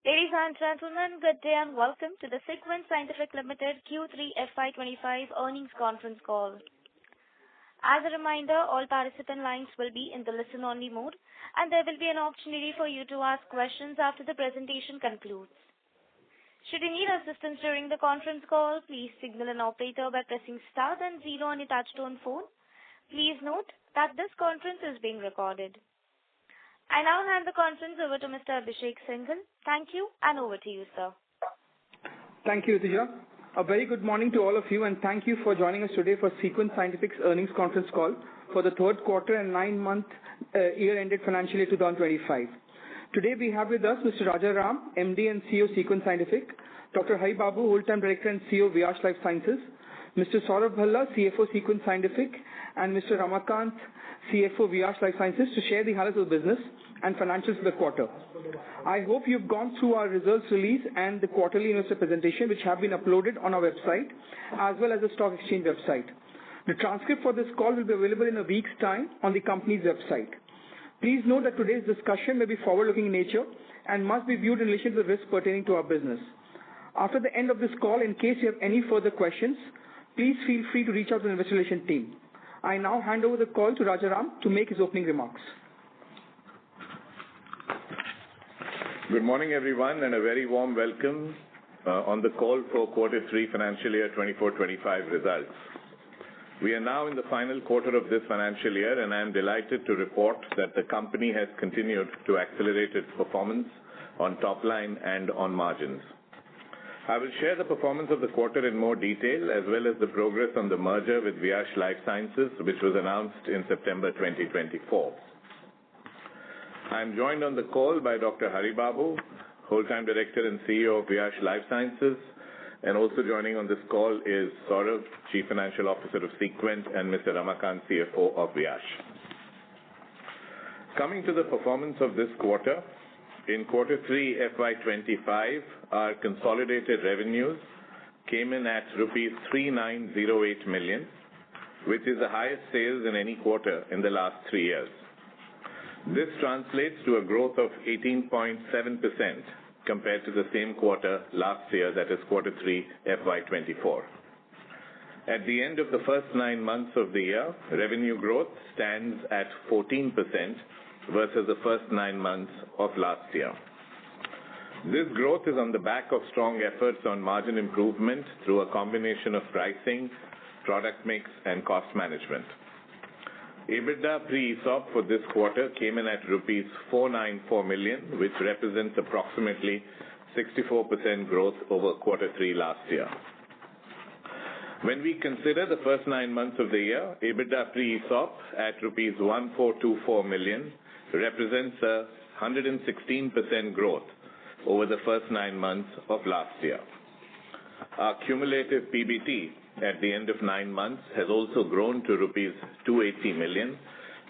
Ladies and gentlemen, good day and welcome to the Sequent Scientific Limited Q3 FY'25 earnings conference call. As a reminder, all participant lines will be in the listen-only mode, and there will be an opportunity for you to ask questions after the presentation concludes. Should you need assistance during the conference call, please signal an operator by pressing star then 0 on your touch-tone phone. Please note that this conference is being recorded. I now hand the conference over to Mr. Abhishek Singhal. Thank you, and over to you, sir. Thank you, Ritija. A very good morning to all of you, and thank you for joining us today for Sequent Scientific's earnings conference call for the third quarter and 9-month year-ended financial year 2025. Today we have with us Mr. Raja Ram, MD and CEO Sequent Scientific, Dr. Hari Babu, Whole-Time Director and CEO Viyash Life Sciences, Mr. Saurabh Bhalla, CFO Sequent Scientific, and Mr. Ramakant, CFO Viyash Life Sciences, to share the highlights of the business and financials for the quarter. I hope you've gone through our results release and the quarterly investor presentation, which have been uploaded on our website as well as the stock exchange website. The transcript for this call will be available in a week's time on the company's website. Please note that today's discussion may be forward-looking in nature and must be viewed in relation to the risks pertaining to our business. After the end of this call, in case you have any further questions, please feel free to reach out to the investor relations team. I now hand over the call to Raja Ram to make his opening remarks. Good morning, everyone, and a very warm welcome on the call for Quarter 3 Financial Year 24-25 results. We are now in the final quarter of this financial year, and I am delighted to report that the company has continued to accelerate its performance on top line and on margins. I will share the performance of the quarter in more detail, as well as the progress on the merger with Viyash Life Sciences, which was announced in September 2024. I am joined on the call by Dr. Hari Babu, Whole-Time Director and CEO of Viyash Life Sciences, and also joining on this call is Saurabh, Chief Financial Officer of Sequent, and Mr. Ramakant, CFO of Viyash. Coming to the performance of this quarter, in Quarter 3 FY'25, our consolidated revenues came in at rupees 3908 million, which is the highest sales in any quarter in the last 3 years. This translates to a growth of 18.7% compared to the same quarter last year, that is Quarter 3 FY'24. At the end of the first 9 months of the year, revenue growth stands at 14% versus the first 9 months of last year. This growth is on the back of strong efforts on margin improvement through a combination of pricing, product mix, and cost management. EBITDA pre-ESOP for this quarter came in at rupees 494 million, which represents approximately 64% growth over Quarter 3 last year. When we consider the first 9 months of the year, EBITDA pre-ESOP at rupees 1424 million represents a 116% growth over the first 9 months of last year. Our cumulative PBT at the end of 9 months has also grown to rupees 280 million,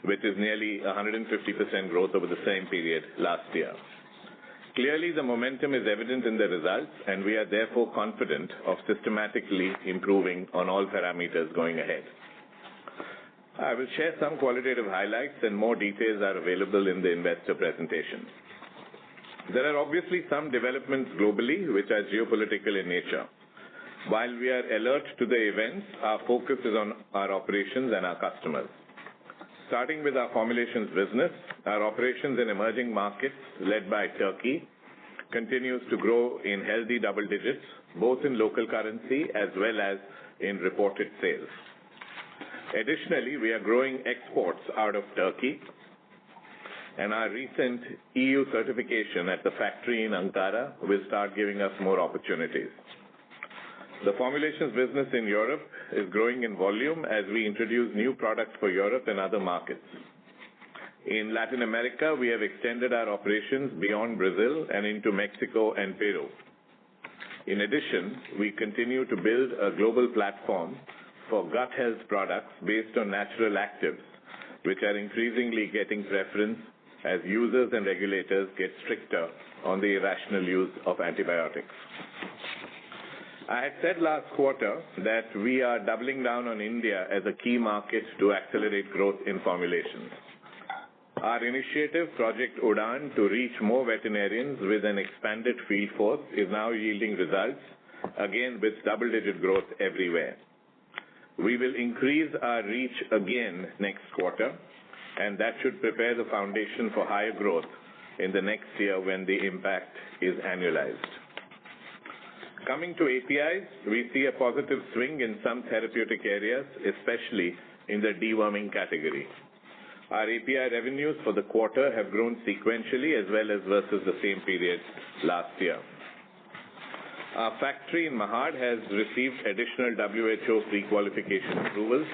which is nearly 150% growth over the same period last year. Clearly, the momentum is evident in the results, and we are therefore confident of systematically improving on all parameters going ahead. I will share some qualitative highlights, and more details are available in the investor presentation. There are obviously some developments globally which are geopolitical in nature. While we are alert to the events, our focus is on our operations and our customers. Starting with our formulations business, our operations in emerging markets, led by Turkey, continues to grow in healthy double digits, both in local currency as well as in reported sales. Additionally, we are growing exports out of Turkey, and our recent EU certification at the factory in Ankara will start giving us more opportunities. The formulations business in Europe is growing in volume as we introduce new products for Europe and other markets. In Latin America, we have extended our operations beyond Brazil and into Mexico and Peru. In addition, we continue to build a global platform for gut health products based on natural actives, which are increasingly getting preference as users and regulators get stricter on the irrational use of antibiotics. I had said last quarter that we are doubling down on India as a key market to accelerate growth in formulations. Our initiative, Project Udan, to reach more veterinarians with an expanded field force is now yielding results, again with double-digit growth everywhere. We will increase our reach again next quarter, and that should prepare the foundation for higher growth in the next year when the impact is annualized. Coming to APIs, we see a positive swing in some therapeutic areas, especially in the deworming category. Our API revenues for the quarter have grown sequentially as well as versus the same period last year. Our factory in Mahad has received additional WHO pre-qualification approvals,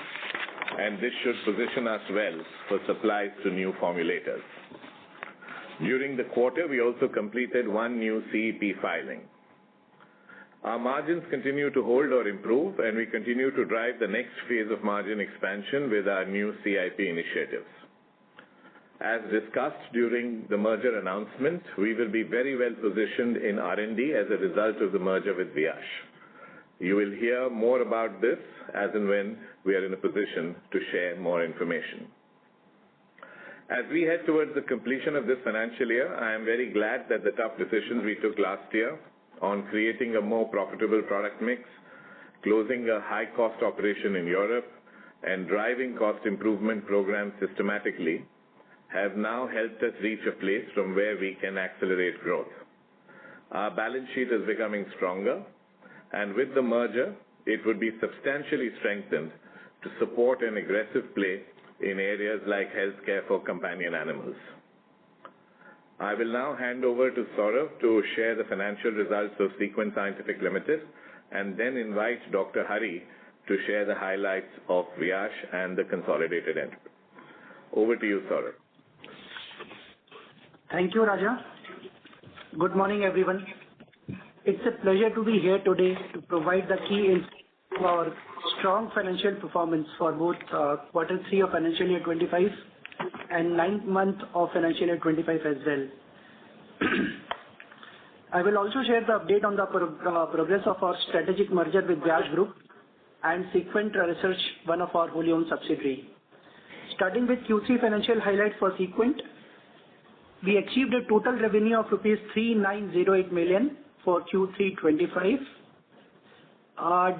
and this should position us well for supplies to new formulators. During the quarter, we also completed one new CEP filing. Our margins continue to hold or improve, and we continue to drive the next phase of margin expansion with our new CIP initiatives. As discussed during the merger announcement, we will be very well positioned in R&D as a result of the merger with Viyash. You will hear more about this as and when we are in a position to share more information. As we head towards the completion of this financial year, I am very glad that the tough decisions we took last year on creating a more profitable product mix, closing a high-cost operation in Europe, and driving cost improvement programs systematically have now helped us reach a place from where we can accelerate growth. Our balance sheet is becoming stronger, and with the merger, it would be substantially strengthened to support an aggressive play in areas like healthcare for companion animals. I will now hand over to Saurav to share the financial results of Sequent Scientific Limited, and then invite Dr. Hari to share the highlights of Viyash and the consolidated entity. Over to you, Saurav. Thank you, Raja. Good morning, everyone. It's a pleasure to be here today to provide the key insights to our strong financial performance for both quarter 3 of financial year 25 and 9th month of financial year 25 as well. I will also share the update on the progress of our strategic merger with Viyash Group and Sequent Research, one of our wholly owned subsidiary. Starting with Q3 financial highlights for Sequent, we achieved a total revenue of rupees 3908 million for Q3 25,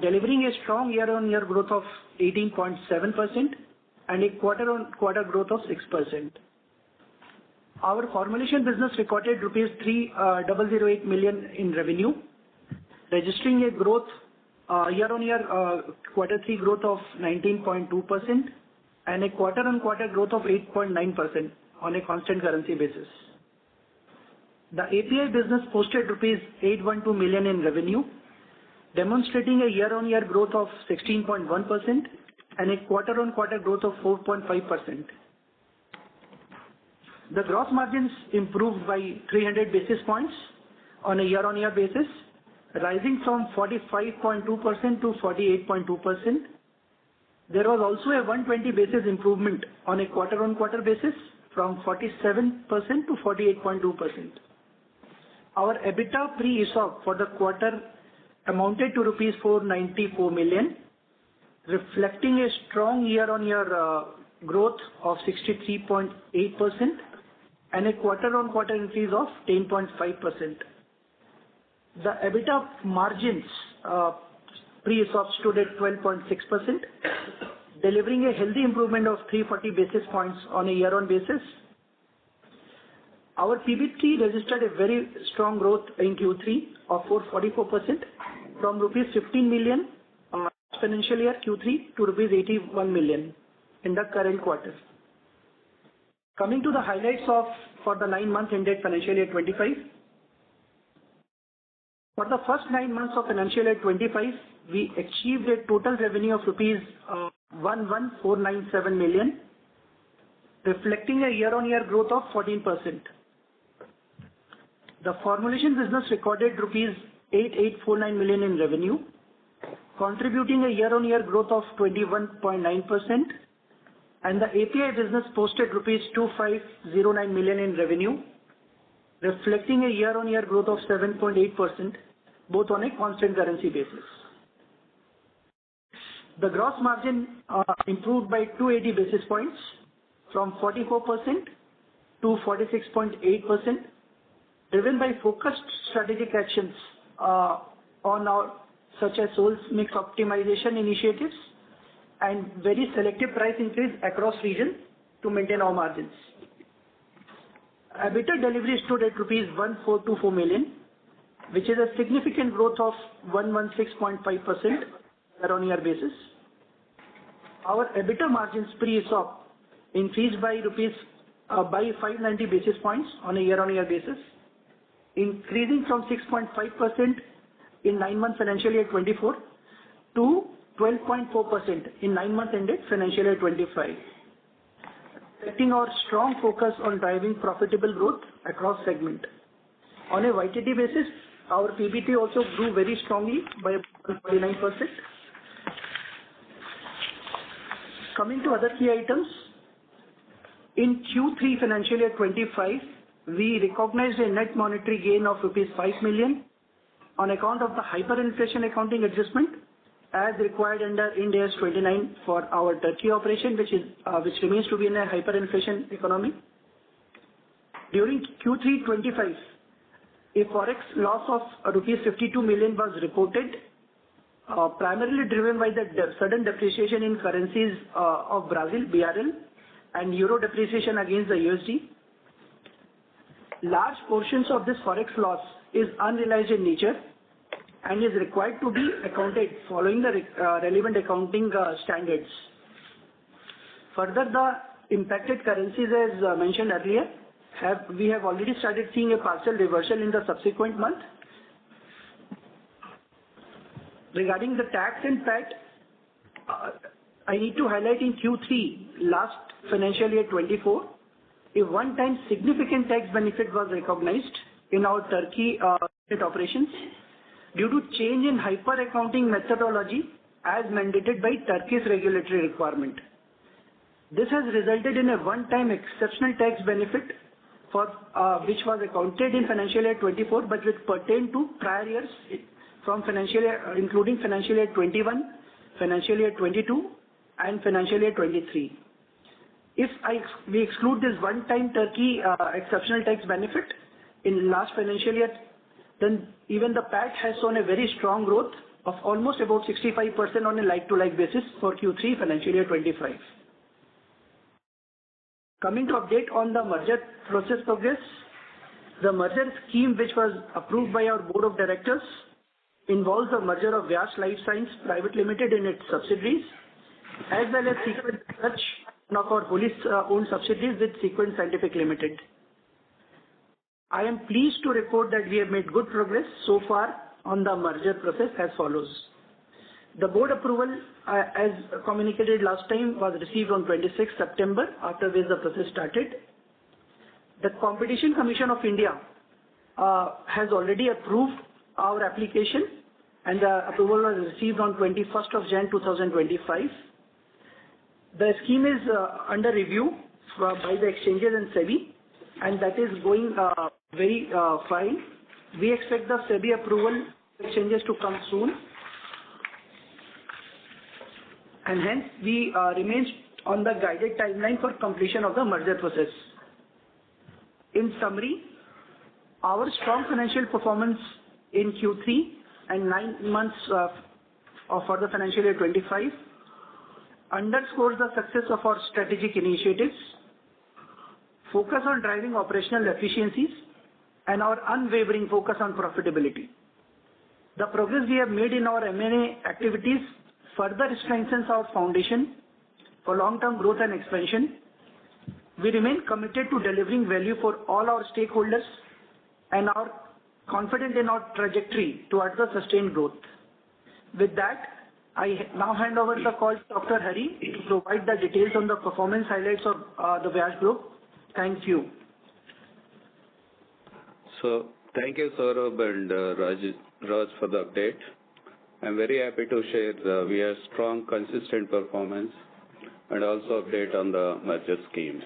delivering a strong year-on-year growth of 18.7% and a quarter-on-quarter growth of 6%. Our formulation business recorded rupees 3008 million in revenue, registering a growth year-on-year quarter 3 growth of 19.2% and a quarter-on-quarter growth of 8.9% on a constant currency basis. The API business posted rupees 812 million in revenue, demonstrating a year-on-year growth of 16.1% and a quarter-on-quarter growth of 4.5%. The gross margins improved by 300 basis points on a year-on-year basis, rising from 45.2% to 48.2%. There was also a 120 basis improvement on a quarter-on-quarter basis from 47% to 48.2%. Our EBITDA pre-ESOP for the quarter amounted to rupees 494 million, reflecting a strong year-on-year growth of 63.8% and a quarter-on-quarter increase of 10.5%. The EBITDA margins pre-ESOP stood at 12.6%, delivering a healthy improvement of 340 basis points on a year-on basis. Our PBT registered a very strong growth in Q3 of 444% from rupees 15 million financial year Q3 to rupees 81 million in the current quarter. Coming to the highlights for the 9 months ended financial year 25. For the first 9 months of financial year 25, we achieved a total revenue of rupees 11,497 million, reflecting a year-on-year growth of 14%. The formulation business recorded rupees 8849 million in revenue, contributing a year-on-year growth of 21.9%, and the API business posted rupees 2509 million in revenue, reflecting a year-on-year growth of 7.8%, both on a constant currency basis. The gross margin improved by 280 basis points from 44% to 46.8%, driven by focused strategic actions on our such as sales mix optimization initiatives and very selective price increase across regions to maintain our margins. EBITDA delivery stood at rupees 1,424 million, which is a significant growth of 116.5% year-on-year basis. Our EBITDA margins pre-ESOP increased by 590 basis points on a year-on-year basis, increasing from 6.5% in 9 months financial year 24 to 12.4% in 9 months ended financial year 25. Reflecting our strong focus on driving profitable growth across segment. On a YTD basis, our PBT also grew very strongly by 49%. Coming to other key items, in Q3 financial year 25, we recognized a net monetary gain of rupees 5 million on account of the hyperinflation accounting adjustment as required under Ind AS 29 for our Turkey operation, which remains to be in a hyperinflation economy. During Q3 25, a forex loss of rupees 52 million was reported, primarily driven by the sudden depreciation in currencies of Brazil, BRL, and euro depreciation against the USD. Large portions of this forex loss is unrealized in nature and is required to be accounted following the relevant accounting standards. Further, the impacted currencies, as mentioned earlier, we have already started seeing a partial reversal in the subsequent month. Regarding the tax and PAT, I need to highlight in Q3 last financial year 24, a one-time significant tax benefit was recognized in our Turkey operations due to change in hyper accounting methodology as mandated by Turkey's regulatory requirement. This has resulted in a one-time exceptional tax benefit for which was accounted in financial year 24, but which pertained to prior years from financial year, including financial year 21, financial year 22, and financial year 23. If we exclude this one-time Turkey exceptional tax benefit in last financial year, then even the PAT has shown a very strong growth of almost about 65% on a like-to-like basis for Q3 financial year 25. Coming to update on the merger process progress, the merger scheme which was approved by our board of directors involves the merger of Vyas Life Science Private Limited and its subsidiaries, as well as Sequent Research, one of our wholly owned subsidiaries with Sequent Scientific Limited. I am pleased to report that we have made good progress so far on the merger process as follows. The board approval, as communicated last time, was received on 26 September, after which the process started. The Competition Commission of India has already approved our application, and the approval was received on 21st of Jan 2025. The scheme is under review by the exchanges and SEBI, and that is going very fine. We expect the SEBI approval exchanges to come soon, and hence we remain on the guided timeline for completion of the merger process. In summary, our strong financial performance in Q3 and 9 months for the financial year 25 underscores the success of our strategic initiatives, focus on driving operational efficiencies, and our unwavering focus on profitability. The progress we have made in our M&A activities further strengthens our foundation for long-term growth and expansion. We remain committed to delivering value for all our stakeholders and are confident in our trajectory towards the sustained growth. With that, I now hand over the call to Dr. Hari to provide the details on the performance highlights of the Vyas Group. Thank you. So, thank you, Saurabh and Raj for the update. I'm very happy to share Vyas' strong, consistent performance and also update on the merger scheme.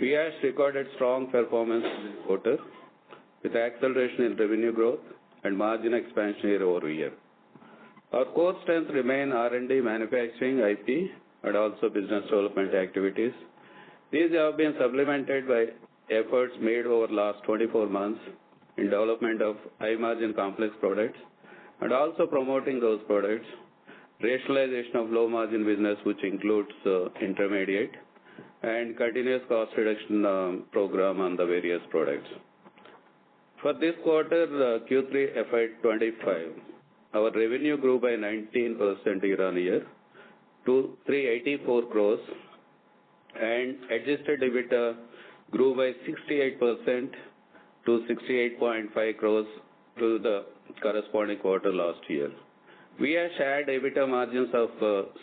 Vyas recorded strong performance this quarter with acceleration in revenue growth and margin expansion year-over-year. Our core strengths remain R&D, manufacturing, IP, and also business development activities, These have been supplemented by efforts made over the last 24 months in development of high-margin complex products and also promoting those products, rationalization of low-margin business, which includes intermediate, and continuous cost reduction program on the various products. For this quarter, Q3 FY'25, our revenue grew by 19% year-on-year to 384 crores, and adjusted EBITDA grew by 68% to 68.5 crores to the corresponding quarter last year. We have shared EBITDA margins of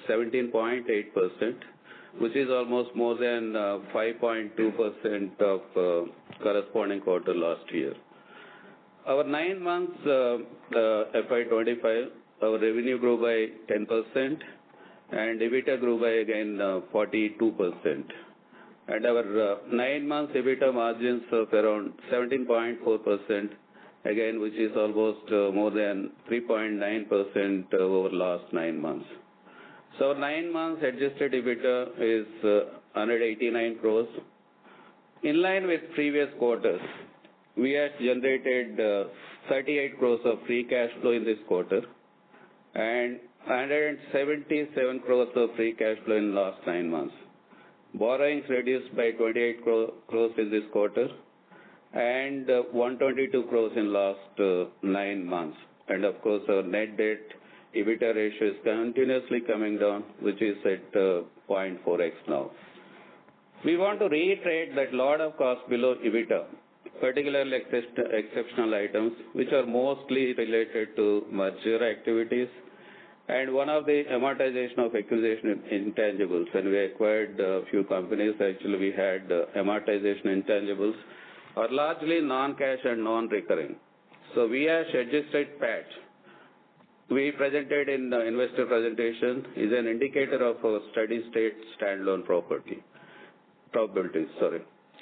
17.8%, which is almost more than 5.2% of corresponding quarter last year. Our 9 months FY'25, our revenue grew by 10%, and EBITDA grew by again 42%. And our 9 months EBITDA margins of around 17.4%, again, which is almost more than 3.9% over the last 9 months. So 9 months adjusted EBITDA is 189 crores. In line with previous quarters, we have generated 38 crores of free cash flow in this quarter and 177 crores of free cash flow in the last 9 months. Borrowings reduced by 28 crores in this quarter and 122 crores in last 9 months. And of course, our net debt EBITDA ratio is continuously coming down, which is at 0.4x now. We want to reiterate that lot of costs below EBITDA, particularly exceptional items, which are mostly related to merger activities, and one of the amortization of acquisition intangibles. When we acquired a few companies, actually we had amortization intangibles are largely non-cash and non-recurring. So we have adjusted PAT. We presented in the investor presentation is an indicator of our steady state standalone probabilities.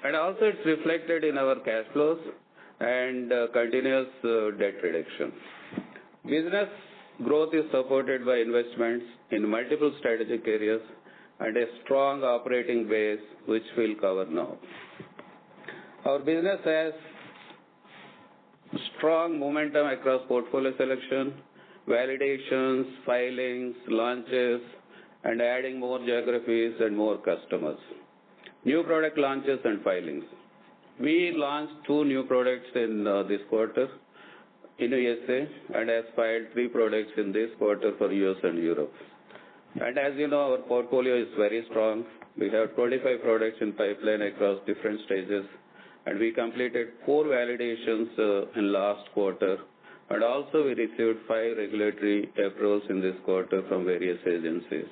And also it's reflected in our cash flows and continuous debt reduction. Business growth is supported by investments in multiple strategic areas and a strong operating base, which we'll cover now. Our business has strong momentum across portfolio selection, validations, filings, launches, and adding more geographies and more customers. New product launches and filings. We launched 2 new products in this quarter in USA and has filed 3 products in this quarter for US and Europe. And as you know, our portfolio is very strong. We have 25 products in pipeline across different stages, and we completed 4 validations in last quarter. And also we received 5 regulatory approvals in this quarter from various agencies.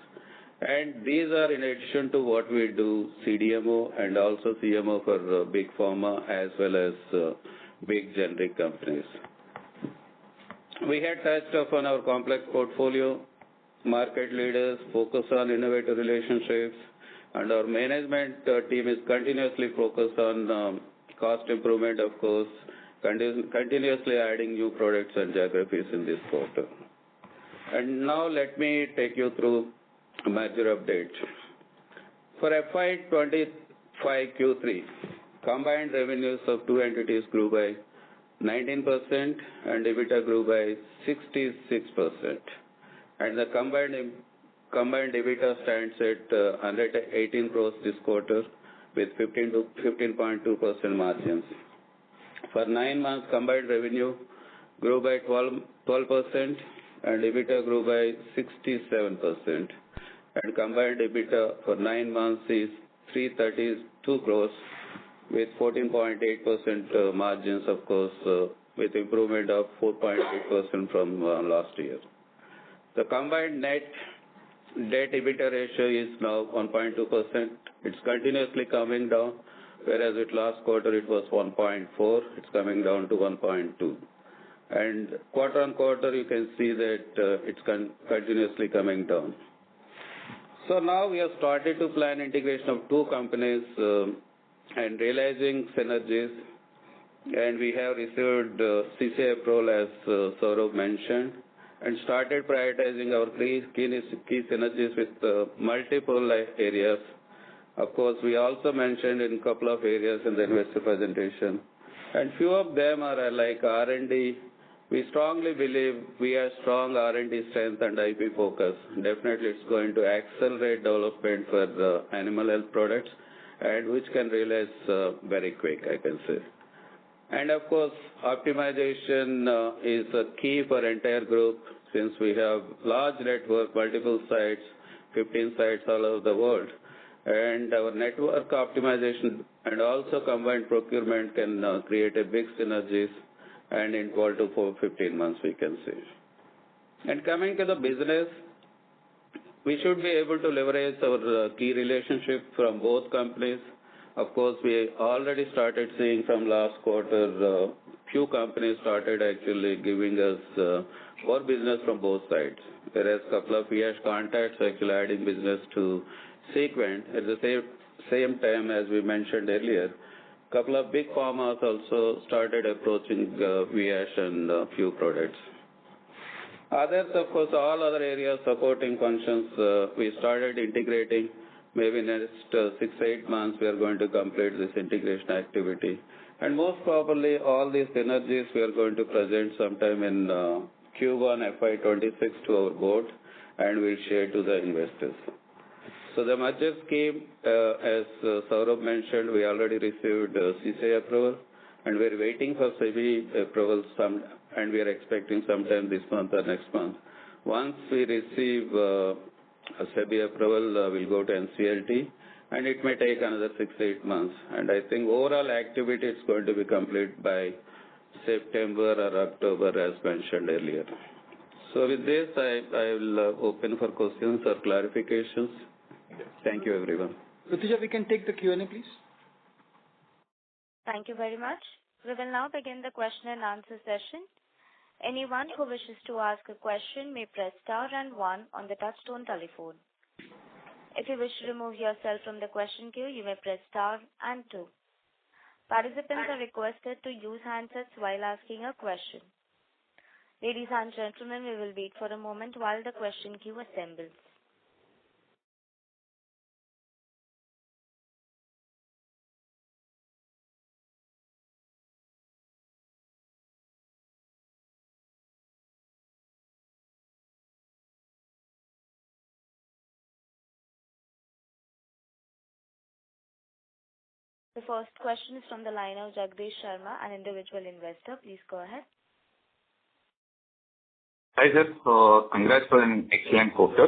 And these are in addition to what we do CDMO and also CMO for big pharma as well as big generic companies. We had touched upon our complex portfolio, market leaders, focus on innovative relationships, and our management team is continuously focused on cost improvement, of course, continuously adding new products and geographies in this quarter. And now let me take you through a major update. For FY'25 Q3, combined revenues of 2 entities grew by 19% and EBITDA grew by 66%. And the combined EBITDA stands at 118 crores this quarter with 15.2% margins. For 9 months, combined revenue grew by 12% and EBITDA grew by 67%. And combined EBITDA for 9 months is 332 crores with 14.8% margins, of course, with improvement of 4.8% from last year. The combined net debt EBITDA ratio is now 1.2%. It's continuously coming down, whereas with last quarter it was 1.4. It's coming down to 1.2. And quarter on quarter you can see that it's continuously coming down. So now we have started to plan integration of 2 companies and realizing synergies, and we have received CCI approval as Saurabh mentioned, and started prioritizing our key synergies with multiple areas Of course, we also mentioned in a couple of areas in the investor presentation, and few of them are like R&D. We strongly believe we have strong R&D strength and IP focus. Definitely, it's going to accelerate development for the animal health products, and which can realize very quick, I can say. And of course, optimization is a key for entire group since we have large network, multiple sites, 15 sites all over the world. And our network optimization and also combined procurement can create a big synergies, and in 12 to 15 months we can see. And coming to the business, we should be able to leverage our key relationship from both companies. Of course, we already started seeing from last quarter, few companies started actually giving us more business from both sides. Whereas a couple of years contacts actually adding business to Sequent. At the same time, as we mentioned earlier, couple of big pharmas also started approaching Viyash and few products. Others, of course, all other areas supporting functions, we started integrating. Maybe next 6-8 months we are going to complete this integration activity. And most probably all these synergies we are going to present sometime in Q1 FY'26 to our board, and we'll share to the investors. So the merger scheme, as Saurabh mentioned, we already received CCI approval, and we're waiting for SEBI approval and we are expecting sometime this month or next month. Once we receive SEBI approval, we'll go to NCLT, and it may take another 6-8 months. And I think overall activity is going to be complete by September or October, as mentioned earlier. So with this, I will open for questions or clarifications. Thank you, everyone. Rutuja, we can take the Q&A, please. Thank you very much. We will now begin the question and answer session. Anyone who wishes to ask a question may press star and 1 on the touchtone telephone. If you wish to remove yourself from the question queue, you may press star and 2. Participants are requested to use handsets while asking a question. Ladies and gentlemen, we will wait for a moment while the question queue assembles. The first question is from the line of Jagdish Sharma, an individual investor. Please go ahead. Hi, sir. Congrats for an excellent quarter,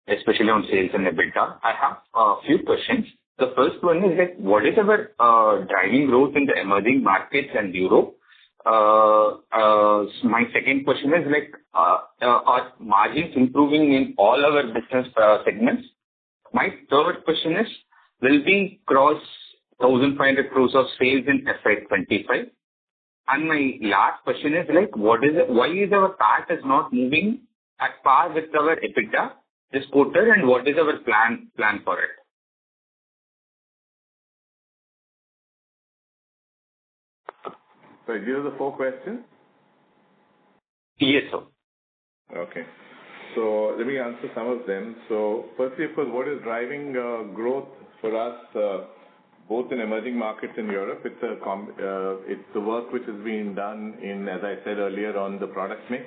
especially on sales and EBITDA. I have a few questions. The first one is like, what is our driving growth in the emerging markets and Europe? My second question is like, are margins improving in all our business segments? My third question is, will we cross 1,500 crores of sales in FY'25? And my last question is like, why is our PAT is not moving at par with our EBITDA this quarter, and what is our plan for it? So these are the 4 questions? Yes, sir. Okay. So let me answer some of them. So firstly, of course, what is driving growth for us, both in emerging markets in Europe? It's the work which is being done in, as I said earlier, on the product mix,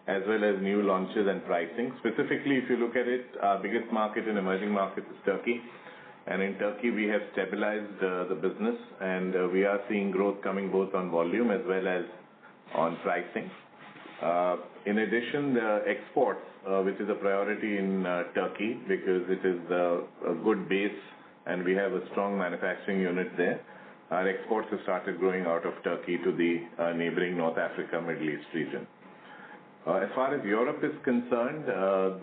as well as new launches and pricing. Specifically, if you look at it, our biggest market in emerging markets is Turkey. And in Turkey, we have stabilized the business, and we are seeing growth coming both on volume as well as on pricing. In addition, the exports, which is a priority in Turkey because it is a good base and we have a strong manufacturing unit there. Our exports have started growing out of Turkey to the neighboring North Africa, Middle East region. As far as Europe is concerned,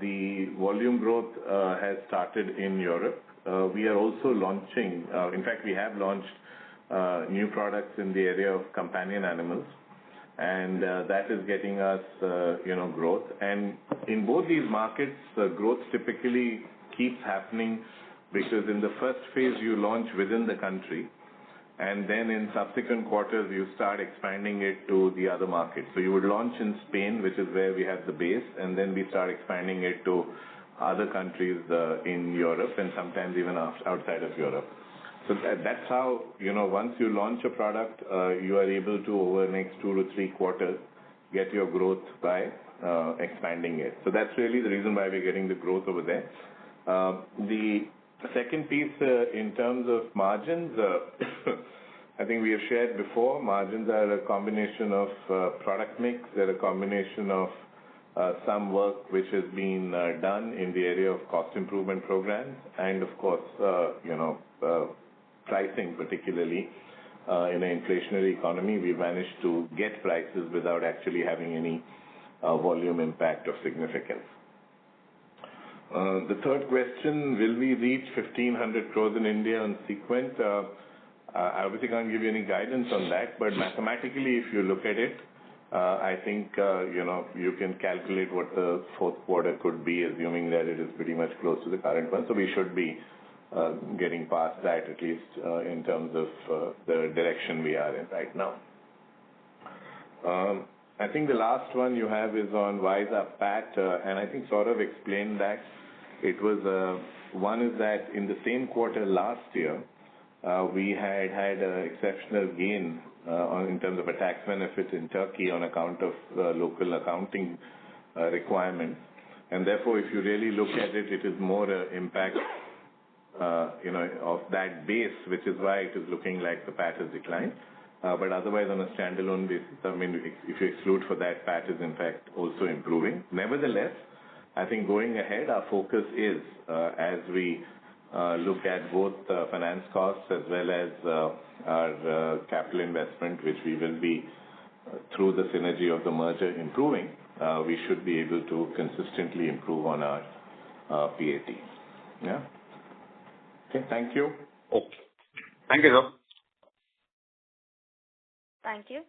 the volume growth has started in Europe. We are also launching, in fact, we have launched new products in the area of companion animals, and that is getting us, growth. And in both these markets, growth typically keeps happening because in the first phase you launch within the country, and then in subsequent quarters you start expanding it to the other markets. So you would launch in Spain, which is where we have the base, and then we start expanding it to other countries in Europe and sometimes even outside of Europe. So that's how, once you launch a product, you are able to, over the next 2 to 3 quarters, get your growth by expanding it. So that's really the reason why we're getting the growth over there. The second piece in terms of margins, I think we have shared before, margins are a combination of product mix. They're a combination of some work which has been done in the area of cost improvement programs and, of course, pricing, particularly in an inflationary economy. We managed to get prices without actually having any volume impact of significance. The third question, will we reach 1,500 crores in India on Sequent? I obviously can't give you any guidance on that, but mathematically, if you look at it, I think, you can calculate what the fourth quarter could be, assuming that it is pretty much close to the current one. So we should be getting past that, at least in terms of the direction we are in right now. I think the last one you have is on why is our PAT, and I think Saurav explained that. It was, one is that in the same quarter last year, we had an exceptional gain in terms of a tax benefit in Turkey on account of local accounting requirements. And therefore, if you really look at it, it is more impact of that base, which is why it is looking like the PAT has declined. But otherwise, on a standalone basis, I mean, if you exclude for that, PAT is in fact also improving. Nevertheless, I think going ahead, our focus is, as we look at both finance costs as well as our capital investment, which we will be, through the synergy of the merger, improving, we should be able to consistently improve on our PAT. Yeah? Okay, thank you. Okay. Thank you, sir. Thank you.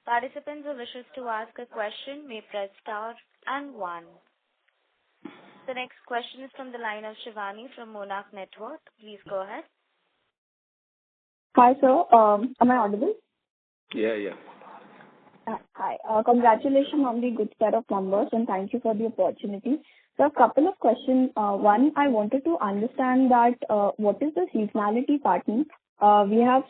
Participants who wishes to ask a question may press star and 1. The next question is from the line of Shivani from Monarch Network. Please go ahead. Hi, sir. Am I audible? Yeah. Hi. Congratulations on the good set of numbers, and thank you for the opportunity. So a couple of questions. One, I wanted to understand that what is the seasonality pattern? While we have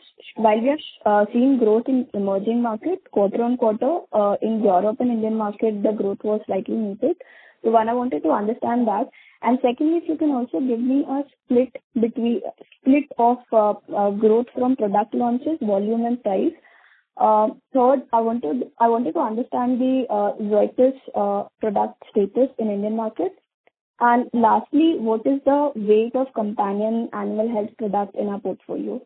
seen growth in emerging market quarter on quarter, in Europe and Indian market, the growth was slightly muted. So one, I wanted to understand that. And secondly, if you can also give me a split of growth from product launches, volume and price. Third, I wanted to understand the Zoetis product status in Indian market. And lastly, what is the weight of companion animal health product in our portfolio?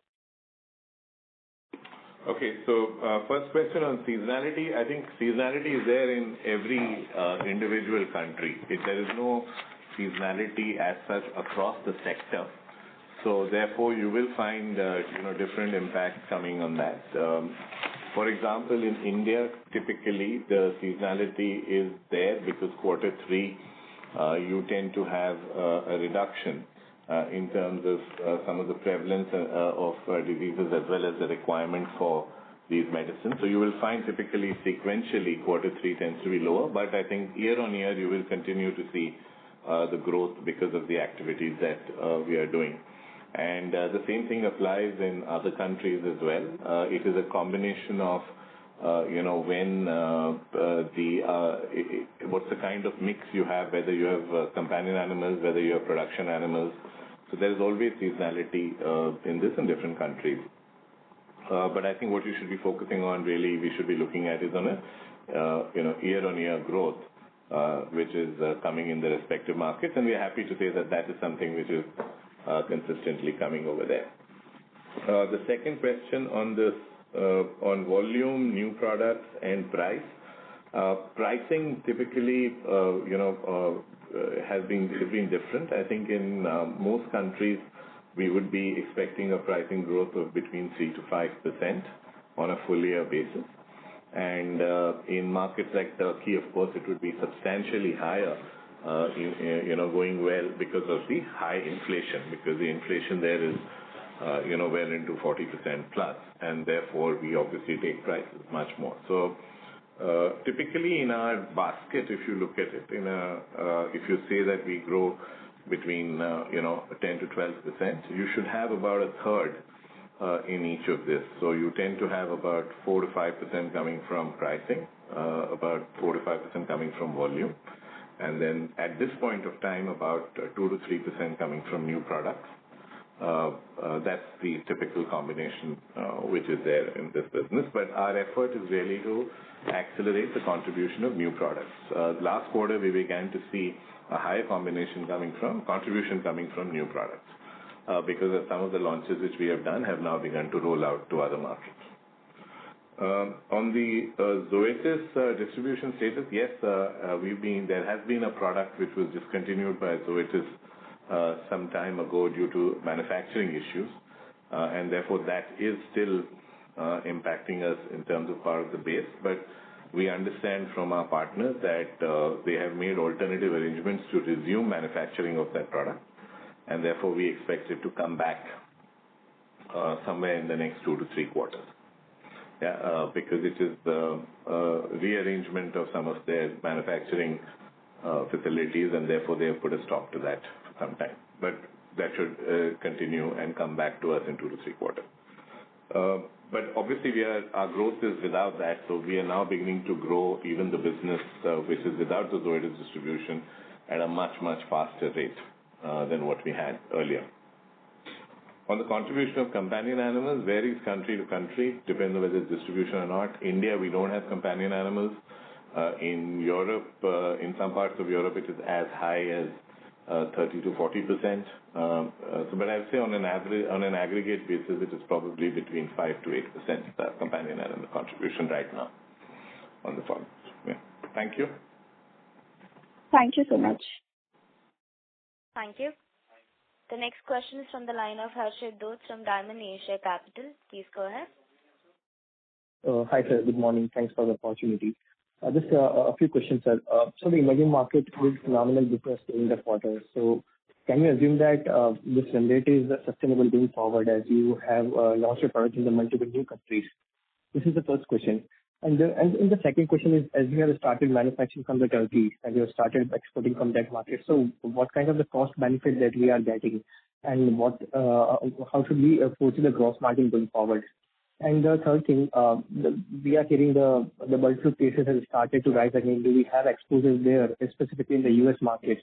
Okay, so first question on seasonality. I think seasonality is there in every individual country. There is no seasonality as such across the sector. So therefore, you will find different impacts coming on that. For example, in India, typically the seasonality is there because quarter 3, you tend to have a reduction in terms of some of the prevalence of diseases as well as the requirement for these medicines. So you will find typically sequentially quarter 3 tends to be lower, but I think year on year you will continue to see the growth because of the activities that we are doing. And the same thing applies in other countries as well. It is a combination of what's the kind of mix you have, whether you have companion animals, whether you have production animals. So there is always seasonality in this in different countries. But I think what you should be focusing on, really, we should be looking at is on a year-on-year growth, which is coming in the respective markets, and we are happy to say that that is something which is consistently coming over there. The second question on this, on volume, new products, and price. Pricing typically, has been different. I think in most countries, we would be expecting a pricing growth of between 3 to 5% on a full year basis. And in markets like Turkey, of course, it would be substantially higher, going well because of the high inflation, because the inflation there is, well into 40% plus, and therefore we obviously take prices much more. So Typically in our basket, if you look at it, if you say that we grow between 10 to 12%, you should have about a third in each of this. So you tend to have about 4 to 5% coming from pricing, about 4 to 5% coming from volume, and then at this point of time, about 2 to 3% coming from new products. That's the typical combination which is there in this business. But our effort is really to accelerate the contribution of new products. Last quarter, we began to see a higher contribution coming from new products because of some of the launches which we have done have now begun to roll out to other markets. On the Zoetis distribution status, yes, there has been a product which was discontinued by Zoetis some time ago due to manufacturing issues, and therefore that is still impacting us in terms of part of the base. But we understand from our partners that they have made alternative arrangements to resume manufacturing of that product, and therefore we expect it to come back somewhere in the next 2 to 3 quarters. Because it is the rearrangement of some of their manufacturing facilities, and therefore they have put a stop to that for some time. But that should continue and come back to us in 2 to 3 quarters. But obviously our growth is without that, so we are now beginning to grow even the business which is without the Zoetis distribution at a much, much faster rate than what we had earlier. On the contribution of companion animals, varies country to country, depends on whether it's distribution or not. India, we don't have companion animals. In Europe, in some parts of Europe, it is as high as 30 to 40%. But I would say on an aggregate basis, it is probably between 5 to 8% companion animal contribution right now on the farm. Yeah. Thank you. Thank you so much. Thank you. The next question is from the line of Harshit Dhoot from Diamond Asia Capital. Please go ahead. Hi, sir. Good morning. Thanks for the opportunity. Just a few questions, sir. So the emerging market did phenomenal business during the quarter. So can you assume that this run rate is sustainable going forward as you have launched your product in the multiple new countries? This is the first question. And the second question is, as you have started manufacturing from the Turkey and you have started exporting from that market, so what kind of the cost benefit that we are getting, and how should we foresee the gross margin going forward? And the third thing, we are hearing the bird flu cases have started to rise again. Do we have exposure there, specifically in the US market?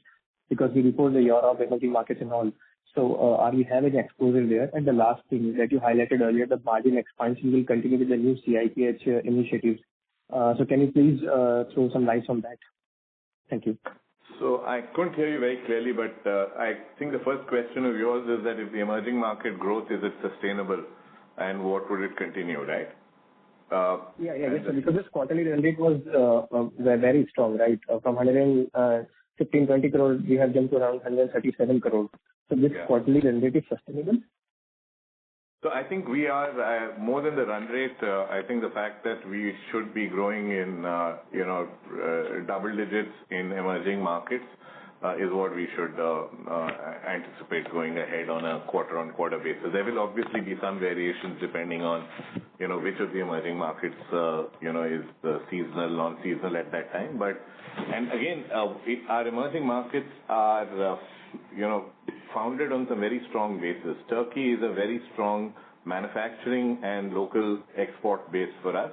Because we report the Europe, emerging markets and all. So are we having exposure there? And the last thing that you highlighted earlier, the margin expansion will continue with the new CIPH initiatives. So can you please throw some light on that? Thank you. So I couldn't hear you very clearly, but I think the first question of yours is that if the emerging market growth, is it sustainable and what would it continue, right? Yes, because this quarterly run rate was very strong, right? From 115-20 crores, we have jumped to around 137 crores. So this quarterly run rate is sustainable? So I think we are more than the run rate. I think the fact that we should be growing in double digits in emerging markets is what we should anticipate going ahead on a quarter-on-quarter basis. There will obviously be some variations depending on which of the emerging markets is seasonal, non-seasonal at that time. But and again, our emerging markets are founded on some very strong basis. Turkey is a very strong manufacturing and local export base for us.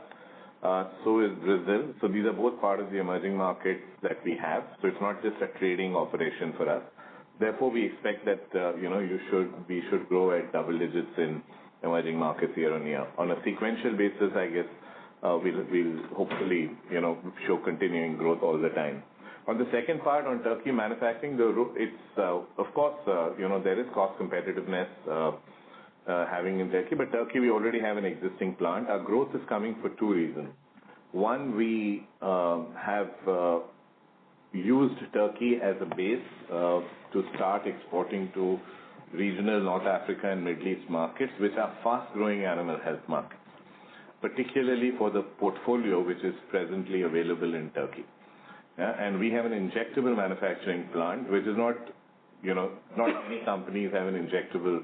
So is Brazil. So these are both part of the emerging markets that we have. So it's not just a trading operation for us. Therefore, we expect that we should grow at double digits in emerging markets year on year. On a sequential basis, I guess we'll hopefully show continuing growth all the time. On the second part, on Turkey manufacturing, it's of course there is cost competitiveness having in Turkey, but Turkey we already have an existing plant. Our growth is coming for two reasons. One, we have used Turkey as a base to start exporting to regional North Africa and Middle East markets, which are fast-growing animal health markets, particularly for the portfolio which is presently available in Turkey. And we have an injectable manufacturing plant, which is not many companies have an injectable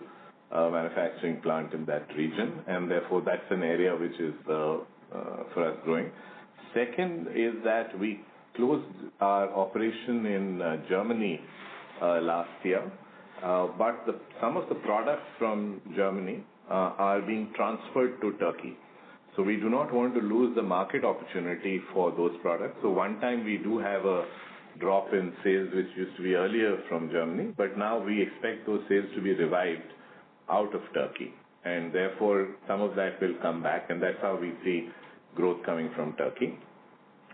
manufacturing plant in that region, and therefore that's an area which is for us growing. Second is that we closed our operation in Germany last year, but some of the products from Germany are being transferred to Turkey. So we do not want to lose the market opportunity for those products. So one time we do have a drop in sales which used to be earlier from Germany, but now we expect those sales to be revived out of Turkey. And therefore, some of that will come back, and that's how we see growth coming from Turkey.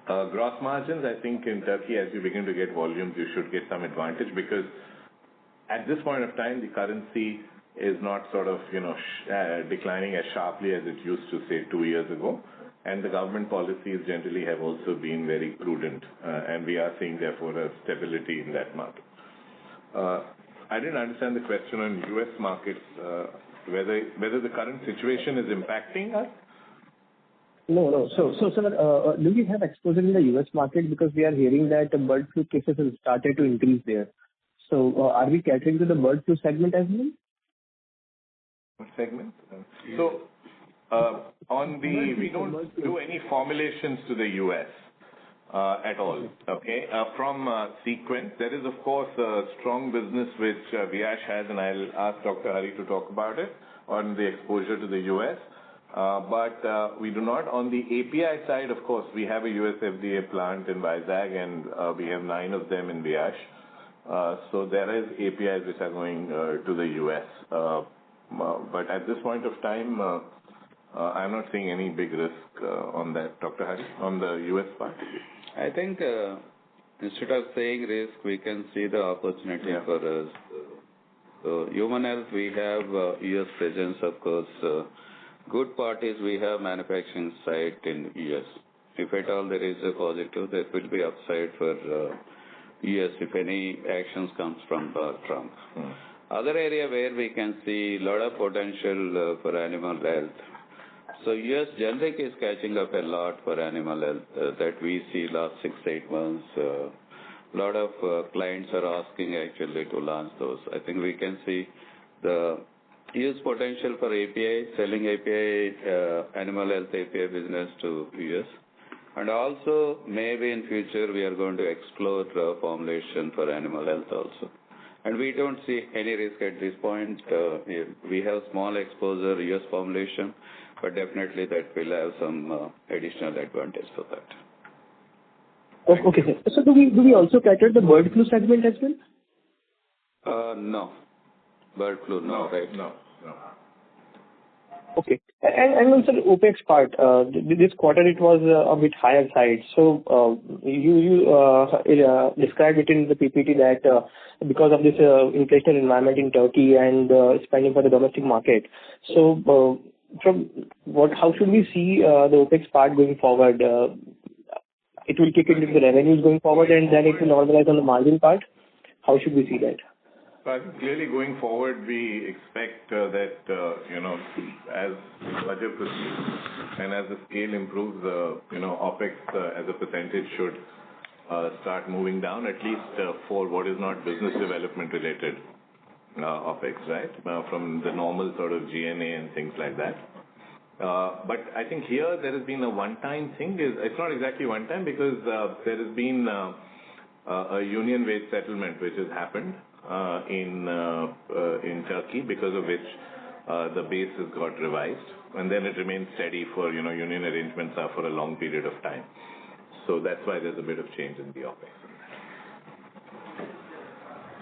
Gross margins, I think in Turkey, as you begin to get volumes, you should get some advantage because at this point of time, the currency is not sort of, declining as sharply as it used to, say, 2 years ago. And the government policies generally have also been very prudent, and we are seeing, therefore, a stability in that market. I didn't understand the question on U.S. markets, whether the current situation is impacting us. No. So, sir, do we have exposure in the U.S. market? Because we are hearing that the bird flu cases have started to increase there. So, are we catering to the bird flu segment as well? What segment? So, we don't do any formulations to the U.S. At all. Okay. From Sequent, there is of course a strong business which Viyash has, and I'll ask Dr. Hari to talk about it on the exposure to the U.S. But we do not. On the API side, of course, we have a US FDA plant in Vizag, and we have 9 of them in Viyash. So there is APIs which are going to the US. But at this point of time, I'm not seeing any big risk on that. Dr. Hari, on the US part? I think instead of saying risk, we can see the opportunity for us. So human health, we have US presence, of course. Good part is we have manufacturing site in US. If at all there is a positive, there will be upside for US if any actions comes from Trump. Other area where we can see a lot of potential for animal health. So US generic is catching up a lot for animal health that we see last 6-8 months. A lot of clients are asking actually to launch those. I think we can see the US potential for API, selling API, animal health API business to US. And also maybe in future we are going to explore formulation for animal health also. And we don't see any risk at this point. We have small exposure US formulation, but definitely that will have some additional advantage for that. Okay, sir. So do we also cater the bird flu segment as well? No. Bird flu, no, right? No. Okay. And also the OPEX part, this quarter it was a bit higher side. So you described it in the PPT that because of this inflationary environment in Turkey and spending for the domestic market. So how should we see the OPEX part going forward? It will kick into the revenues going forward and then it will normalize on the margin part. How should we see that? I think clearly going forward, we expect that, as the budget proceeds and as the scale improves, OPEX as a percentage should start moving down, at least for what is not business development related OPEX, right? From the normal sort of G&A and things like that. But I think here there has been a one-time thing. It's not exactly one-time because there has been a union wage settlement which has happened in Turkey, because of which the base has got revised, and then it remains steady for union arrangements are for a long period of time. So that's why there's a bit of change in the OPEX.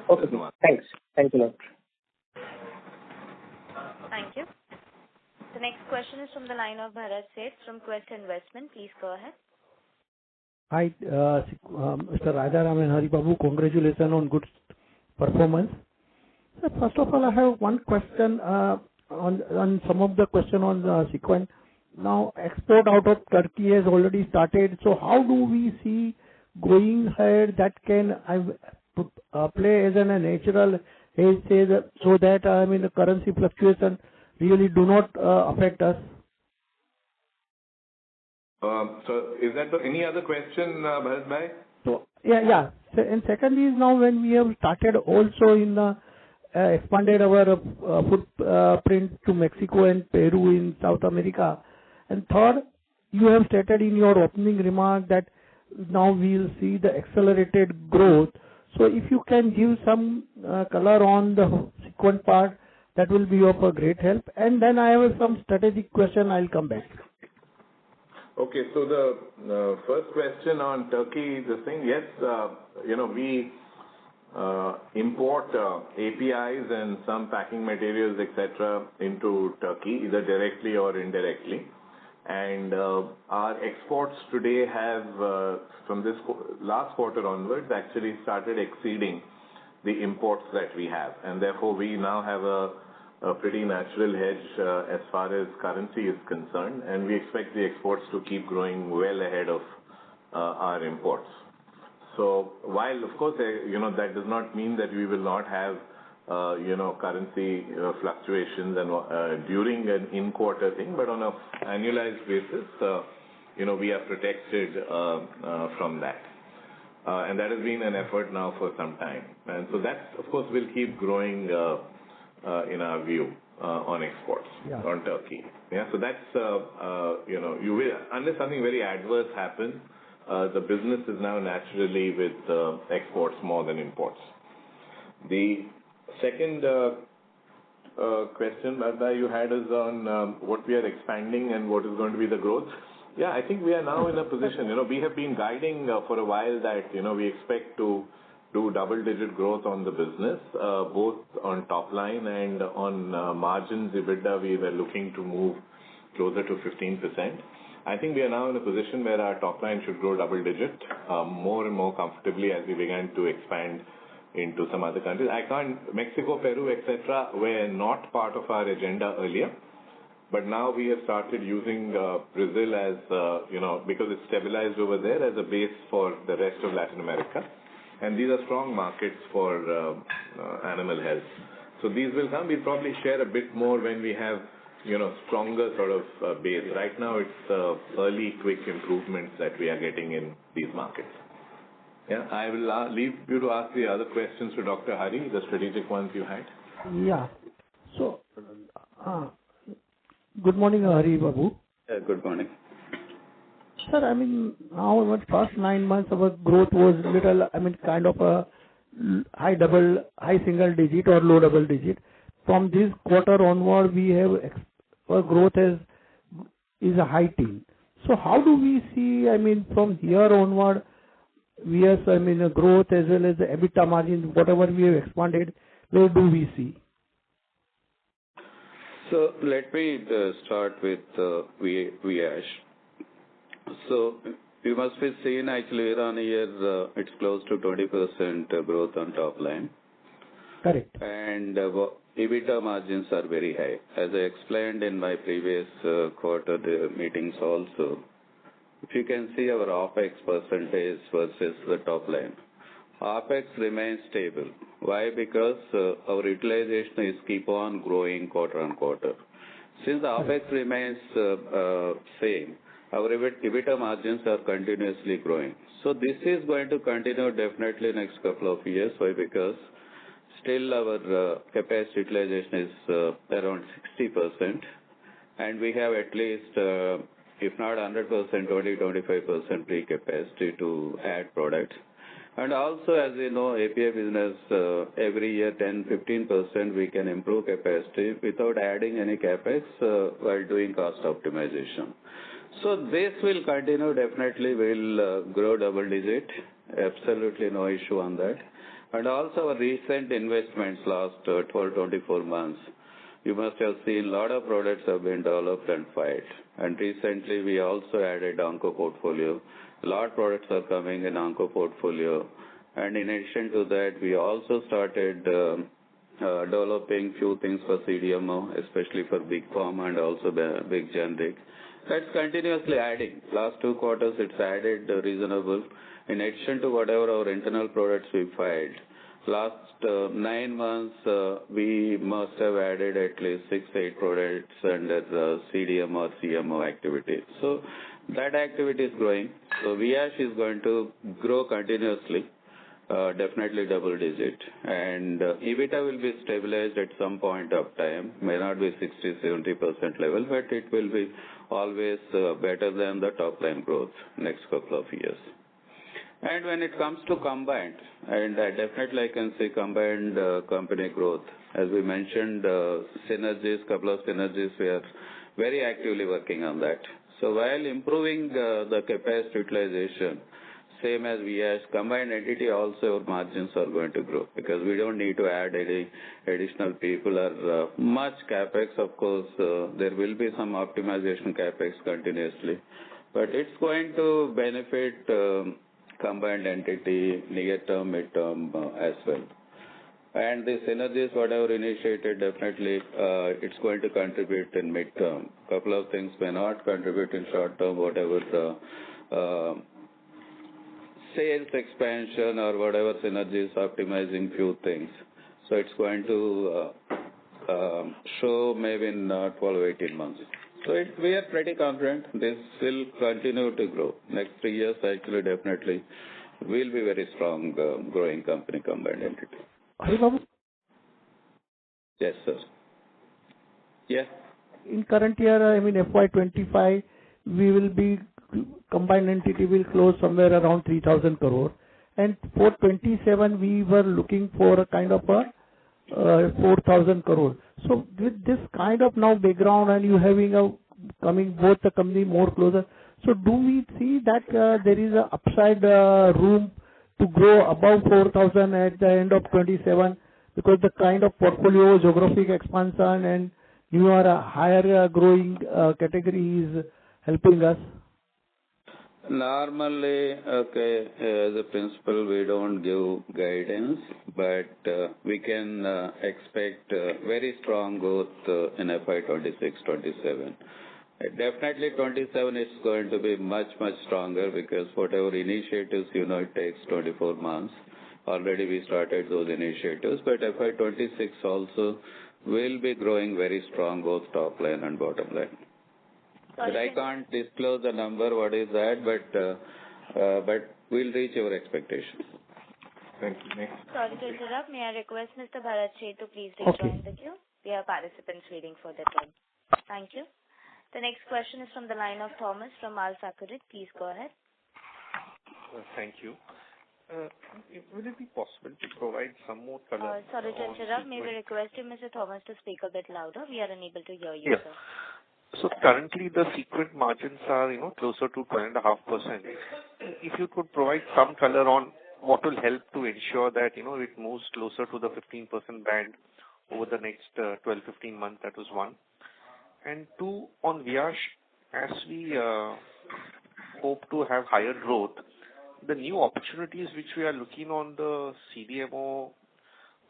Okay, thanks. Thanks a lot. Thank you. The next question is from the line of Bharat Seth from Quest Investment. Please go ahead. Hi, Mr. Rajaram and Hari Babu. Congratulations on good performance. So first of all, I have one question on some of the question on Sequent. Now, export out of Turkey has already started. So how do we see going ahead that can play as a natural hedge so that the currency fluctuation really do not affect us? So is that any other question, Bharat Bhai? So yeah. And secondly is now when we have started also in expanded our footprint to Mexico and Peru in South America. And third, you have stated in your opening remark that now we'll see the accelerated growth. So if you can give some color on the Sequent part, that will be of a great help. And then I have some strategic question. I'll come back. Okay, so the first question on Turkey, yes, we import APIs and some packing materials, etc., into Turkey, either directly or indirectly. And our exports today have, from this last quarter onwards, actually started exceeding the imports that we have. And therefore, we now have a pretty natural hedge as far as currency is concerned. And we expect the exports to keep growing well ahead of our imports. So while, of course, that does not mean that we will not have, currency fluctuations and during an in-quarter thing, but on an annualized basis, we are protected from that. And that has been an effort now for some time. And so that, of course, will keep growing in our view on exports on Turkey. Yeah, so that's, you will, unless something very adverse happens, the business is now naturally with exports more than imports. The second question, Bharda, you had is on what we are expanding and what is going to be the growth. Yeah, I think we are now in a position, we have been guiding for a while that, we expect to do double-digit growth on the business, both on top line and on margins. EBITDA, we were looking to move closer to 15%. I think we are now in a position where our top line should grow double-digit more and more comfortably as we begin to expand into some other countries. Mexico, Peru, etc., were not part of our agenda earlier. But now we have started using Brazil as, because it's stabilized over there, as a base for the rest of Latin America. And these are strong markets for animal health. So these will come. We'll probably share a bit more when we have, stronger sort of base. Right now it's early quick improvements that we are getting in these markets. Yeah, I will leave you to ask the other questions to Dr. Hari, the strategic ones you had. Yeah. So, good morning, Hari Babu. Yeah, good morning. Sir, now in the first 9 months, our growth was little, kind of a high single digit or low double digit. From this quarter onward, we have our growth is a high teen. So how do we see, from here onward, a growth as well as the EBITDA margin, whatever we have expanded, where do we see? So let me start with Viyash. So you must be seeing actually year on year, it's close to 20% growth on top line. Correct. And EBITDA margins are very high. As I explained in my previous quarter meetings also, if you can see our OPEX percentage versus the top line, OPEX remains stable. Why? Because our utilization is keep on growing quarter on quarter. Since the OPEX remains same, our EBITDA margins are continuously growing. So this is going to continue definitely next couple of years. Why? Because still our capacity utilization is around 60%, and we have at least, if not 100%, 20-25% pre-capacity to add products. And also, as you know, API business, every year 10-15% we can improve capacity without adding any capex while doing cost optimization. So this will continue, definitely will grow double digit. Absolutely no issue on that. And also our recent investments last 12-24 months, you must have seen a lot of products have been developed and filed. And recently we also added onco portfolio. A lot of products are coming in onco portfolio. And in addition to that, we also started developing few things for CDMO, especially for big pharma and also big generic. That's continuously adding. Last 2 quarters, it's added reasonable. In addition to whatever our internal products we filed, last 9 months, we must have added at least 6-8 products under the CDMO or CMO activity. So that activity is growing. So Viyash is going to grow continuously, definitely double digit. And EBITDA will be stabilized at some point of time. May not be 60-70% level, but it will be always better than the top line growth next couple of years. And when it comes to combined, and definitely I can say combined company growth, as we mentioned, synergies, couple of synergies, we are very actively working on that. So while improving the capacity utilization, same as we as combined entity, also our margins are going to grow because we don't need to add any additional people or much capex. Of course, there will be some optimization capex continuously, but it's going to benefit combined entity near term, mid term as well. And the synergies, whatever initiated, definitely it's going to contribute in mid term. Couple of things may not contribute in short term, whatever the sales expansion or whatever synergies, optimizing few things. So it's going to show maybe in 12 or 18 months. So we are pretty confident this will continue to grow. Next 3 years, actually, definitely will be very strong growing company, combined entity. Haribabu? Yes, sir. Yeah. In current year, FY'25, we will be combined entity will close somewhere around 3,000 crore. And for 27, we were looking for a kind of a 4,000 crore. So with this kind of now background and you having coming both the company more closer, so do we see that there is a upside room to grow above 4,000 at the end of 27 because the kind of portfolio, geographic expansion and you are a higher growing category is helping us? Normally, okay, as a principle, we don't give guidance, but we can expect very strong growth in FY'26-27. Definitely 27 is going to be much, much stronger because whatever initiatives, it takes 24 months. Already we started those initiatives, but FY'26 also will be growing very strong, both top line and bottom line. But I can't disclose the number, what is that, but we'll reach our expectations. Thank you. Next. Sorry to interrupt. May I request Mr. Bharat Sheth to please rejoin the queue? We have participants waiting for their turn. Thank you. The next question is from the line of Thomas from AlfAccurate. Please go ahead. Thank you. Will it be possible to provide some more color? Sorry to interrupt. May we request you, Mr. Thomas, to speak a bit louder? We are unable to hear you, sir. So currently the Sequent margins are, closer to 12.5%. If you could provide some color on what will help to ensure that, it moves closer to the 15% band over the next 12-15 months, that was one. And two, on Viyash, as we hope to have higher growth, the new opportunities which we are looking on the CDMO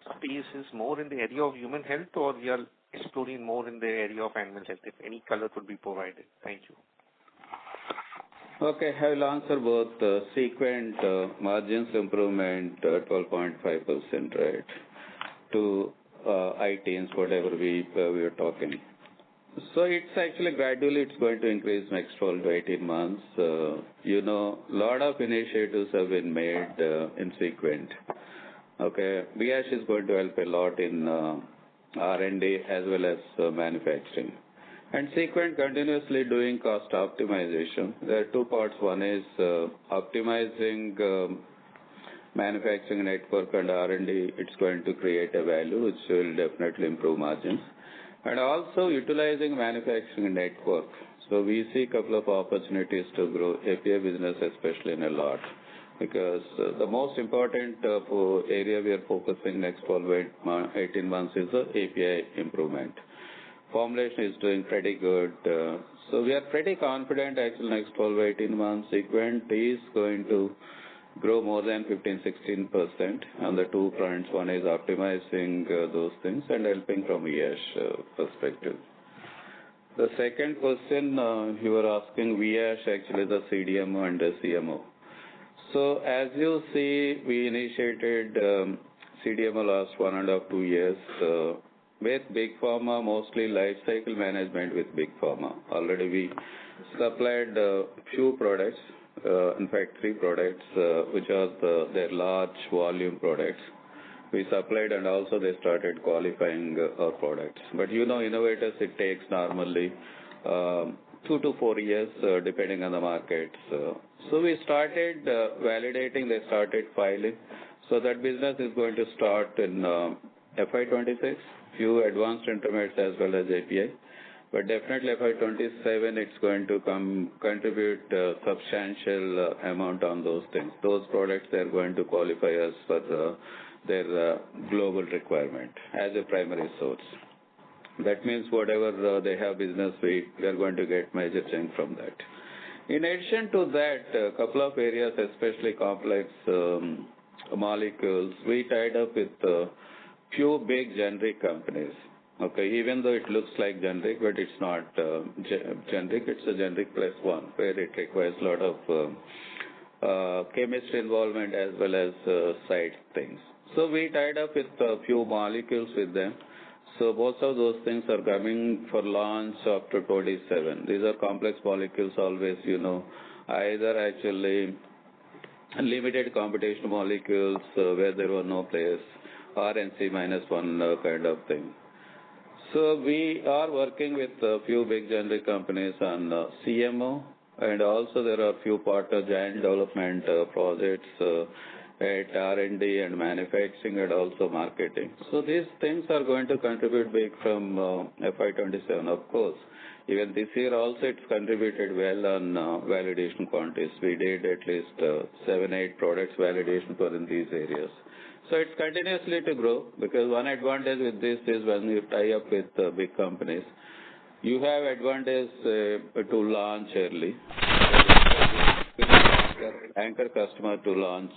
space is more in the area of human health, or we are exploring more in the area of animal health? If any color could be provided. Thank you. Okay, I will answer both. Sequent margins improvement 12.5%, right, to I-teens, whatever we are talking. So it's actually gradually it's going to increase next 12 to 18 months. Lot of initiatives have been made in Sequent. Okay, Viyash is going to help a lot in R&D as well as manufacturing. And Sequent continuously doing cost optimization. There are two parts. One is optimizing manufacturing network and R&D. It's going to create a value which will definitely improve margins. And also utilizing manufacturing network. So we see a couple of opportunities to grow API business, especially in a lot. Because the most important area we are focusing next 12-18 months is the API improvement. Formulation is doing pretty good. So we are pretty confident actually next 12-18 months Sequent is going to grow more than 15-16% on the two fronts. One is optimizing those things and helping from Viyash perspective. The second question you were asking Viyash, actually the CDMO and the CMO. So as you see, we initiated CDMO last 1.5-2 years with Big Pharma, mostly life cycle management with Big Pharma. Already we supplied few products, in fact 3 products, which are their large volume products. We supplied and also they started qualifying our products. But innovators, it takes normally 2 to 4 years, depending on the markets. So we started validating, they started filing. So that business is going to start in FY'26, few advanced intermediates as well as API. But definitely FY'27, it's going to contribute substantial amount on those things. Those products, they're going to qualify us for their global requirement as a primary source. That means whatever they have business with, we are going to get major chunk from that. In addition to that, a couple of areas, especially complex molecules, we tied up with few big generic companies. Okay, even though it looks like generic, but it's not generic, it's a generic plus one, where it requires a lot of chemistry involvement as well as side things. So we tied up with a few molecules with them. So most of those things are coming for launch after 27. These are complex molecules always, either actually limited competition molecules where there were no players, or NC-1 kind of thing. So we are working with a few big generic companies on CMO, and also there are a few partner giant development projects at R&D and manufacturing and also marketing. So these things are going to contribute big from FY'27, of course. Even this year also it's contributed well on validation quantities. We did at least 7-8 products validation for in these areas. So it's continuously to grow, because one advantage with this is when you tie up with big companies, you have advantage to launch early. Anchor customer to launch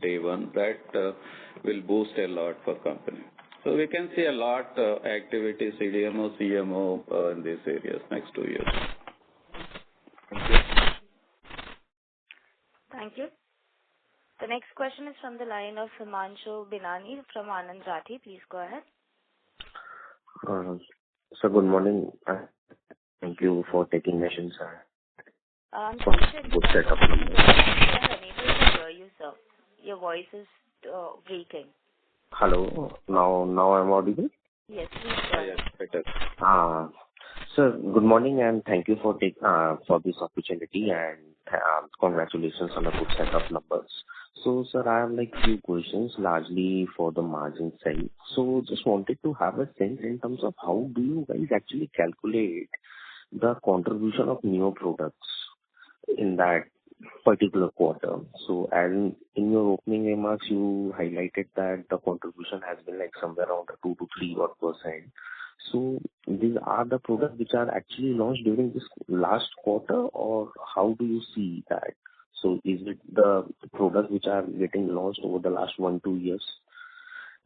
day one, that will boost a lot for company. So we can see a lot activity, CDMO, CMO in these areas next 2 years. Thank you. Thank you. The next question is from the line of Himanshu Binani from Anand Rathi. Please go ahead. Sir, good morning. Thank you for taking questions. Good setup. We are unable to hear you, sir. Your voice is breaking. Hello. Now I'm audible? Yes, please go ahead. Better. Sir, good morning and thank you for this opportunity, and congratulations on a good set of numbers. So, sir, I have few questions, largely for the margin side. So, just wanted to have a sense in terms of how do you guys actually calculate the contribution of new products in that particular quarter. So, as in your opening remarks, you highlighted that the contribution has been somewhere around 2 to 3%. So, these are the products which are actually launched during this last quarter, or how do you see that? So, is it the products which are getting launched over the last 1-2 years?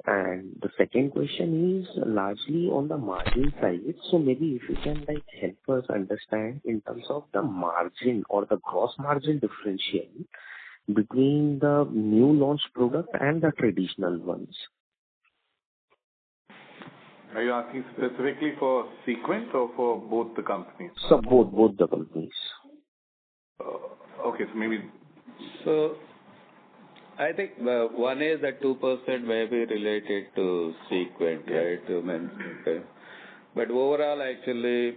And the second question is largely on the margin side. So maybe if you can help us understand in terms of the margin or the gross margin differential between the new launch product and the traditional ones. Are you asking specifically for Sequent or for both the companies? So both the companies. Okay, so maybe. So I think one is that 2% may be related to Sequent, right? Okay. But overall, actually,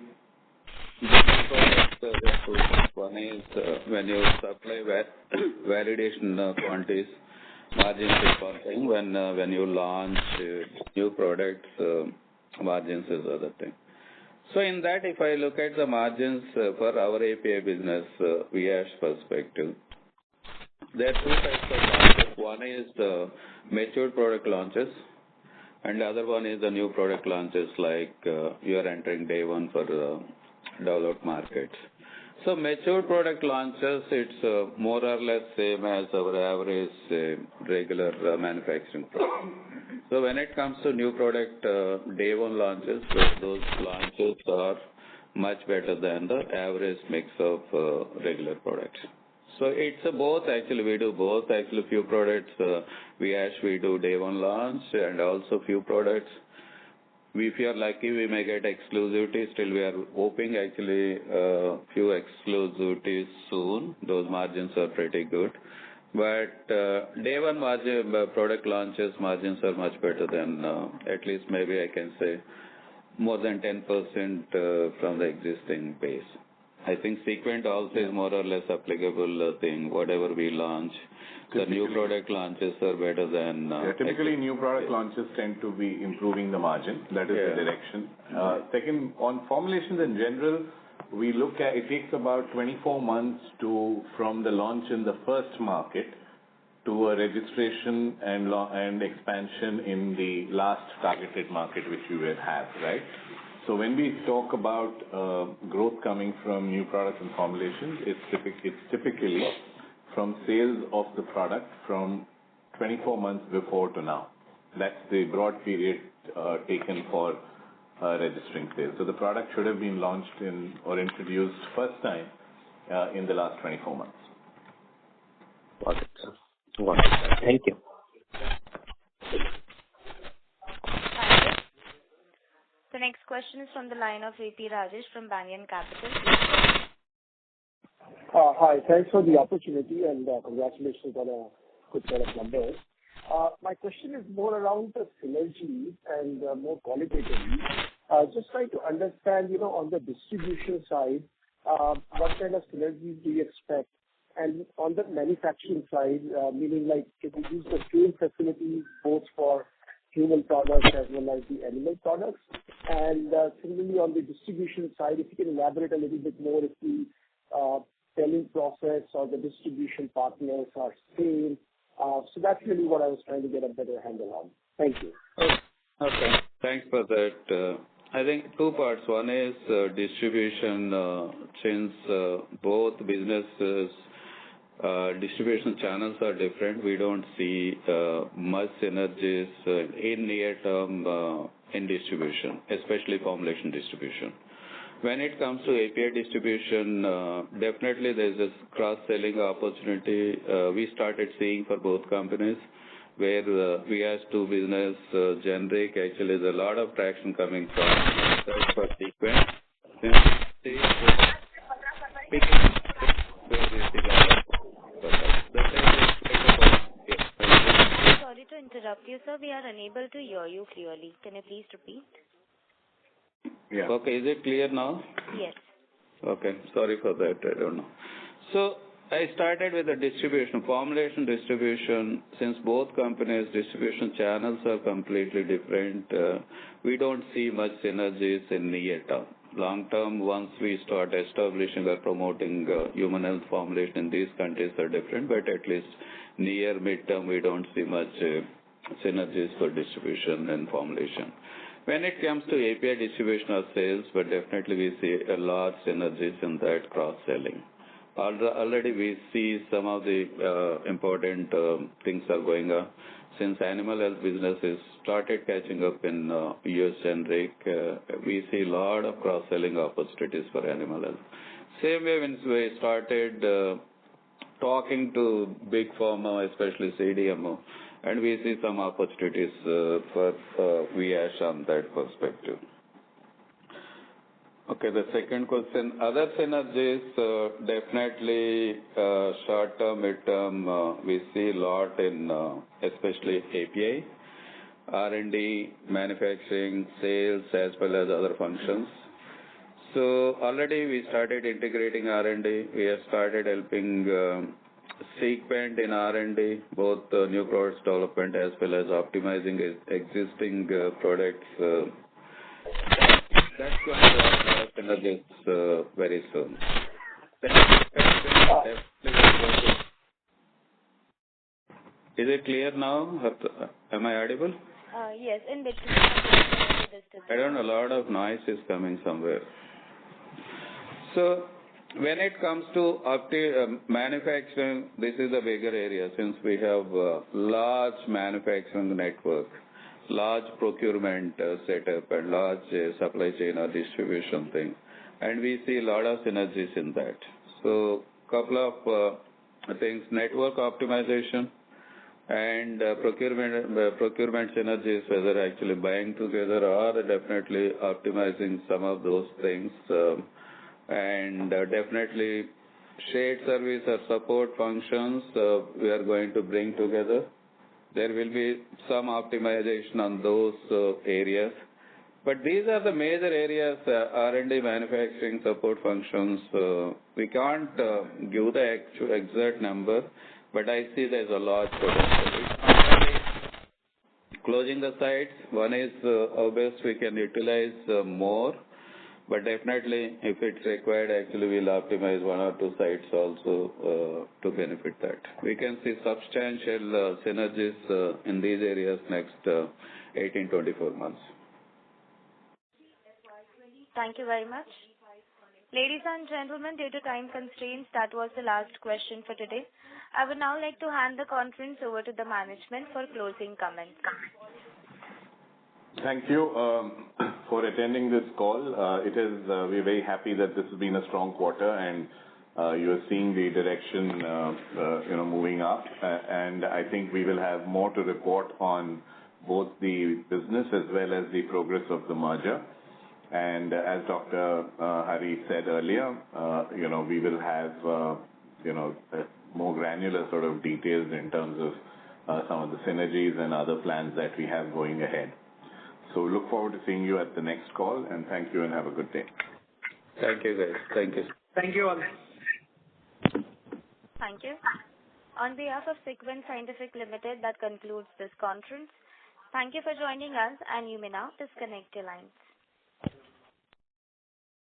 one is when you supply validation quantities, margins is one thing. When you launch new products, margins is other thing. So in that, if I look at the margins for our API business, Viyash perspective, there are two types of launches. One is the matured product launches, and the other one is the new product launches, like you are entering day one for developed markets. So matured product launches, it's more or less same as our average regular manufacturing product. So when it comes to new product day one launches, those launches are much better than the average mix of regular products. So it's both, actually we do both. Actually few products we do day one launch, and also few products if you are lucky we may get exclusivity. Still we are hoping actually few exclusivities soon. Those margins are pretty good. But day one margin product launches margins are much better than at least maybe I can say more than 10% from the existing base. I think Sequent also is more or less applicable thing, whatever we launch. The new product launches are better than... typically, new product launches tend to be improving the margin. That is the direction. Second, on formulations in general, we look at, it takes about 24 months from the launch in the first market to a registration and expansion in the last targeted market which we will have, right? So when we talk about growth coming from new products and formulations, it's typically from sales of the product from 24 months before to now. That's the broad period taken for registering sales. So the product should have been launched or introduced first time in the last 24 months. Got it, sir. Got it. Thank you. The next question is from the line of VP Rajesh from Banyan Capital. Hi, thanks for the opportunity and congratulations on a good set of numbers. My question is more around the synergy and more qualitatively. Just trying to understand, on the distribution side, what kind of synergies do you expect? And on the manufacturing side, meaning like if you use the same facilities both for human products as well as the animal products. And similarly on the distribution side, if you can elaborate a little bit more if the selling process or the distribution partners are same. So that's really what I was trying to get a better handle on. Thank you. Okay. Thanks for that. I think two parts. One is distribution. Since both businesses, distribution channels are different, we don't see much synergies in near term in distribution, especially formulation distribution. When it comes to API distribution, definitely there's this cross-selling opportunity we started seeing for both companies, where we as two business generic, actually there's a lot of traction coming from for Sequent. Sorry to interrupt you, sir. We are unable to hear you clearly. Can you please repeat? Yeah. Okay, is it clear now? Yes. Okay, sorry for that, I don't know. So I started with the distribution, formulation distribution. Since both companies' distribution channels are completely different, we don't see much synergies in near term. Long term, once we start establishing or promoting human health formulation in these countries are different, but at least near mid-term, we don't see much synergies for distribution and formulation. When it comes to API distribution or sales, but definitely we see a large synergies in that cross-selling. Already we see some of the important things are going on. Since animal health businesses started catching up in US generic, we see a lot of cross-selling opportunities for animal health. Same way when we started talking to big pharma, especially CDMO, and we see some opportunities for Viyash on that perspective. Okay, the second question. Other synergies, definitely short term, mid term, we see a lot in especially API, R&D, manufacturing, sales, as well as other functions. So already we started integrating R&D. We have started helping Sequent in R&D, both new products development as well as optimizing existing products. That's going to have synergies very soon. Is it clear now? Am I audible? Yes, in between. I don't know, a lot of noise is coming somewhere. So when it comes to manufacturing, this is a bigger area since we have a large manufacturing network, large procurement setup, and large supply chain or distribution thing. And we see a lot of synergies in that. So couple of things, network optimization and procurement synergies, whether actually buying together or definitely optimizing some of those things. And definitely shared service or support functions we are going to bring together. There will be some optimization on those areas. But these are the major areas, R&D, manufacturing, support functions. We can't give the exact number, but I see there's a large potential. Closing the sites, one is how best we can utilize more, but definitely if it's required, actually we'll optimize one or two sites also to benefit that. We can see substantial synergies in these areas next 18-24 months. Thank you very much. Ladies and gentlemen, due to time constraints, that was the last question for today. I would now like to hand the conference over to the management for closing comments. Thank you for attending this call. We're very happy that this has been a strong quarter, and you're seeing the direction, moving up. And I think we will have more to report on both the business as well as the progress of the merger. And as Dr. Hari said earlier, we will have, more granular sort of details in terms of some of the synergies and other plans that we have going ahead. So look forward to seeing you at the next call, and thank you and have a good day. Thank you, guys. Thank you. Thank you all. Thank you. On behalf of Sequent Scientific Limited, that concludes this conference. Thank you for joining us, and you may now disconnect your lines.